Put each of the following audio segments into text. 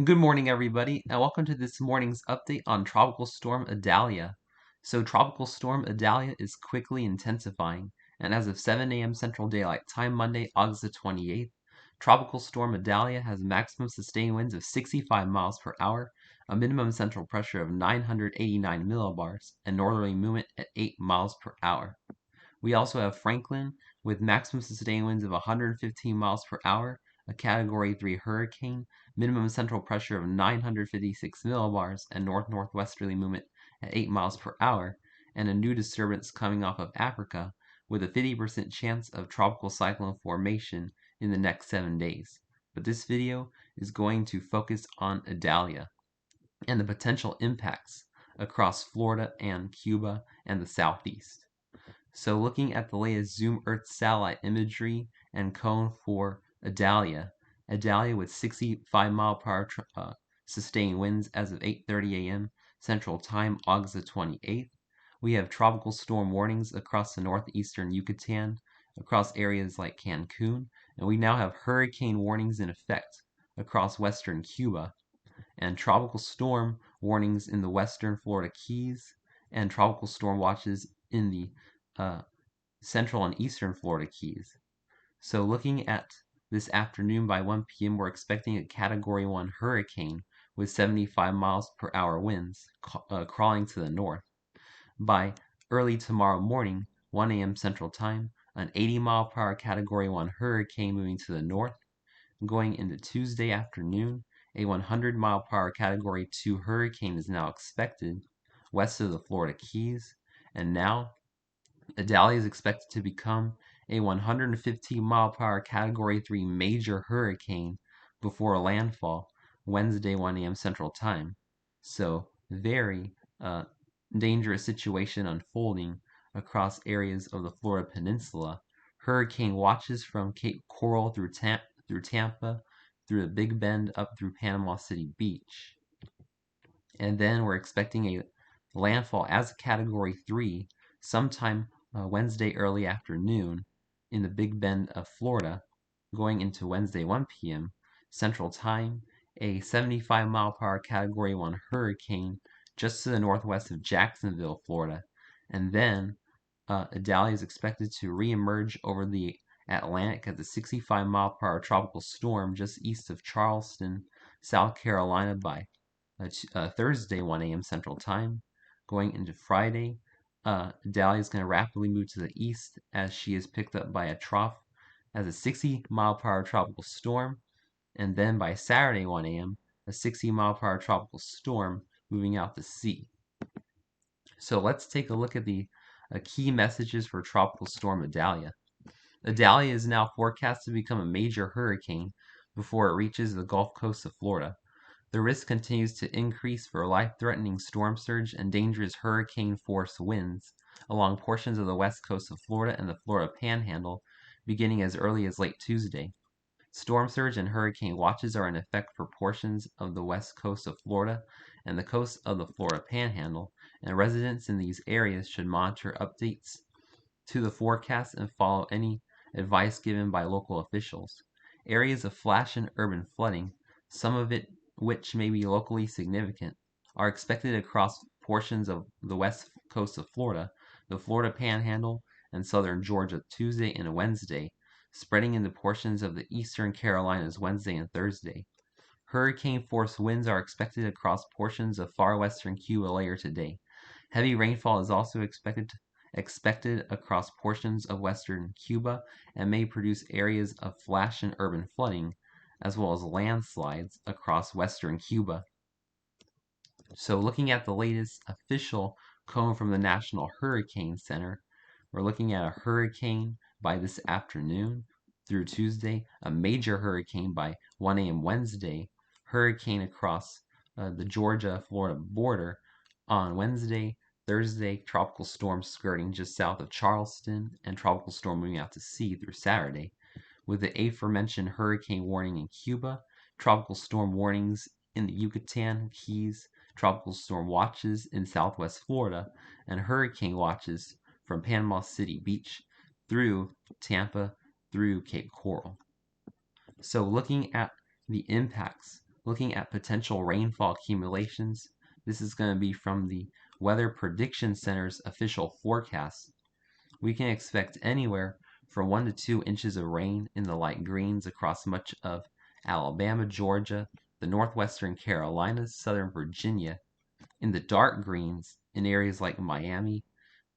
Good morning, everybody, and welcome to this morning's update on Tropical Storm Idalia. So, Tropical Storm Idalia is quickly intensifying, and as of 7 a.m. Central Daylight Time, Monday, August the 28th, Tropical Storm Idalia has maximum sustained winds of 65 miles per hour, a minimum central pressure of 989 millibars, and northerly movement at 8 miles per hour. We also have Franklin with maximum sustained winds of 115 miles per hour, a Category 3 hurricane, minimum central pressure of 956 millibars, and north-northwesterly movement at 8 miles per hour, and a new disturbance coming off of Africa with a 50% chance of tropical cyclone formation in the next 7 days. But this video is going to focus on Idalia and the potential impacts across Florida and Cuba and the southeast. So looking at the latest Zoom Earth satellite imagery and cone for Idalia with 65 mile per hour sustained winds as of 8:30 a.m. Central Time, August the 28th. We have tropical storm warnings across the northeastern Yucatan, across areas like Cancun, and we now have hurricane warnings in effect across western Cuba, and tropical storm warnings in the western Florida Keys, and tropical storm watches in the central and eastern Florida Keys. So looking at this afternoon by 1 p.m., we're expecting a Category 1 hurricane with 75 miles per hour winds crawling to the north. By early tomorrow morning, 1 a.m. Central Time, an 80 mile per hour Category 1 hurricane moving to the north. Going into Tuesday afternoon, a 100 mile per hour Category 2 hurricane is now expected west of the Florida Keys. And now Idalia is expected to become a 115 mile per hour Category 3 major hurricane before landfall Wednesday 1 a.m. Central Time. So, very dangerous situation unfolding across areas of the Florida Peninsula. Hurricane watches from Cape Coral through Tampa, through the Big Bend, up through Panama City Beach. And then we're expecting a landfall as a Category 3 sometime Wednesday early afternoon in the Big Bend of Florida, going into Wednesday 1 p.m. Central Time, a 75 mile per hour Category 1 hurricane just to the northwest of Jacksonville, Florida. And then Idalia is expected to reemerge over the Atlantic as a 65 mile per hour tropical storm just east of Charleston, South Carolina by Thursday 1 a.m. Central Time. Going into Friday, Idalia is going to rapidly move to the east as she is picked up by a trough as a 60 mile per hour tropical storm. And then by Saturday 1 a.m., a 60 mile per hour tropical storm moving out to sea. So let's take a look at the key messages for Tropical Storm Idalia. Idalia is now forecast to become a major hurricane before it reaches the Gulf Coast of Florida. The risk continues to increase for life-threatening storm surge and dangerous hurricane-force winds along portions of the west coast of Florida and the Florida Panhandle, beginning as early as late Tuesday. Storm surge and hurricane watches are in effect for portions of the west coast of Florida and the coast of the Florida Panhandle, and residents in these areas should monitor updates to the forecast and follow any advice given by local officials. Areas of flash and urban flooding, some of it which may be locally significant, are expected across portions of the west coast of Florida, the Florida Panhandle, and southern Georgia Tuesday and Wednesday, spreading into portions of the eastern Carolinas Wednesday and Thursday. Hurricane-force winds are expected across portions of far western Cuba later today. Heavy rainfall is also expected across portions of western Cuba and may produce areas of flash and urban flooding, as well as landslides across western Cuba. So looking at the latest official cone from the National Hurricane Center, we're looking at a hurricane by this afternoon through Tuesday, a major hurricane by 1 a.m. Wednesday, hurricane across the Georgia-Florida border on Wednesday, Thursday, tropical storm skirting just south of Charleston, and tropical storm moving out to sea through Saturday. With the aforementioned hurricane warning in Cuba, tropical storm warnings in the Yucatan, Keys, tropical storm watches in southwest Florida, and hurricane watches from Panama City Beach through Tampa through Cape Coral. So looking at the impacts, Looking at potential rainfall accumulations, this is going to be from the Weather Prediction Center's official forecast. We can expect anywhere from 1 to 2 inches of rain in the light greens across much of Alabama, Georgia, the northwestern Carolinas, southern Virginia, in the dark greens in areas like Miami,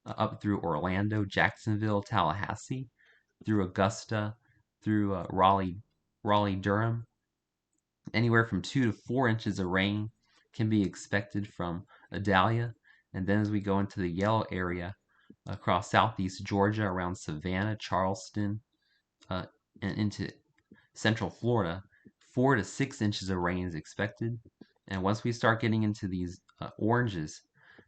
up through Orlando, Jacksonville, Tallahassee, through Augusta, through Raleigh, Durham. Anywhere from 2 to 4 inches of rain can be expected from Idalia. And then as we go into the yellow area across southeast Georgia, around Savannah, Charleston, and into central Florida, 4 to 6 inches of rain is expected. And once we start getting into these oranges,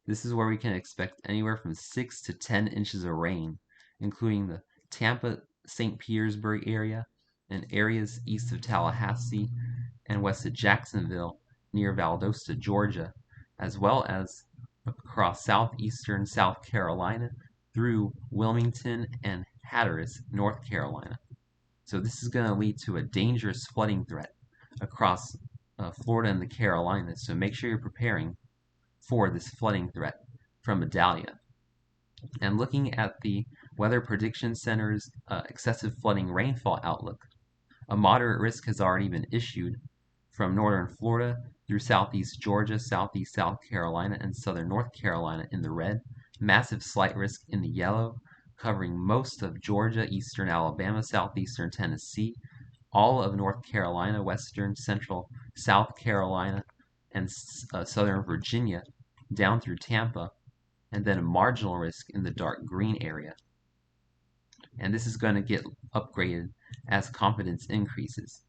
this is where we can expect anywhere from 6 to 10 inches of rain, including the Tampa, St. Petersburg area, and areas east of Tallahassee and west of Jacksonville near Valdosta, Georgia, as well as across southeastern South Carolina through Wilmington and Hatteras, North Carolina. So this is going to lead to a dangerous flooding threat across Florida and the Carolinas. So make sure you're preparing for this flooding threat from Idalia. And looking at the Weather Prediction Center's excessive flooding rainfall outlook, a moderate risk has already been issued from northern Florida through southeast Georgia, southeast South Carolina, and southern North Carolina in the red, massive slight risk in the yellow, covering most of Georgia, eastern Alabama, southeastern Tennessee, all of North Carolina, western, central South Carolina, and southern Virginia, down through Tampa, and then a marginal risk in the dark green area. And this is going to get upgraded as confidence increases.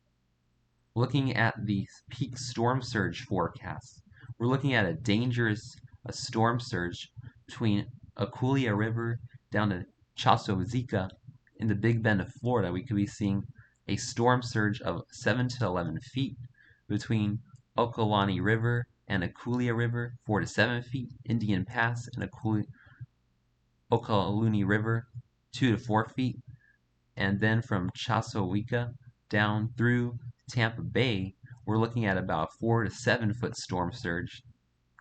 Looking at the peak storm surge forecast, we're looking at a dangerous storm surge between Aculia River down to Chassozica in the Big Bend of Florida. We could be seeing a storm surge of 7 to 11 feet between Okolani River and Aculia River, 4 to 7 feet, Indian Pass and Okaloonie River, 2 to 4 feet, and then from Chassozica down through Tampa Bay, we're looking at about a 4 to 7 foot storm surge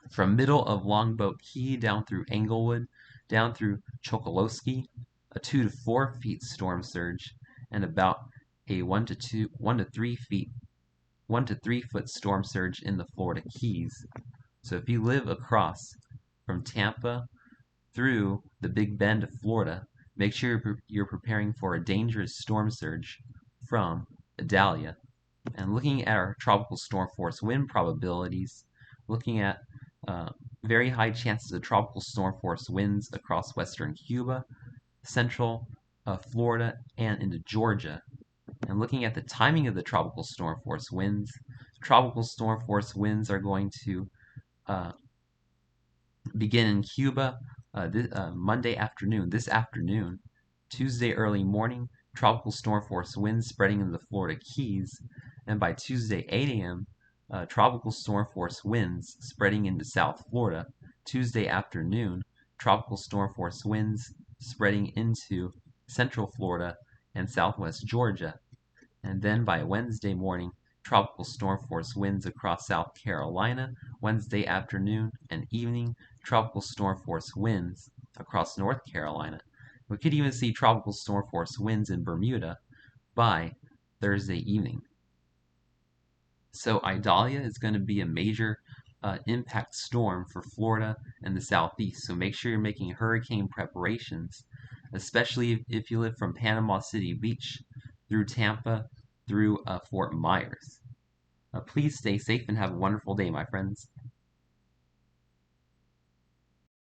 from middle of Longboat Key down through Englewood, down through Chokoloskee, a 2 to 4 feet storm surge, and about a 1 to 3 foot storm surge in the Florida Keys. So if you live across from Tampa through the Big Bend of Florida, make sure you're preparing for a dangerous storm surge from Idalia. And looking at our tropical storm force wind probabilities, looking at very high chances of tropical storm force winds across western Cuba, central Florida, and into Georgia. And looking at the timing of the tropical storm force winds are going to begin in Cuba Monday afternoon, this afternoon, Tuesday early morning, tropical storm force winds spreading into the Florida Keys, and by Tuesday 8 a.m., tropical storm force winds spreading into South Florida. Tuesday afternoon, tropical storm force winds spreading into Central Florida and Southwest Georgia. And then by Wednesday morning, tropical storm force winds across South Carolina. Wednesday afternoon and evening, tropical storm force winds across North Carolina. We could even see tropical storm force winds in Bermuda by Thursday evening. So Idalia is going to be a major impact storm for Florida and the Southeast. So make sure you're making hurricane preparations, especially if you live from Panama City Beach through Tampa through Fort Myers. Please stay safe and have a wonderful day, my friends.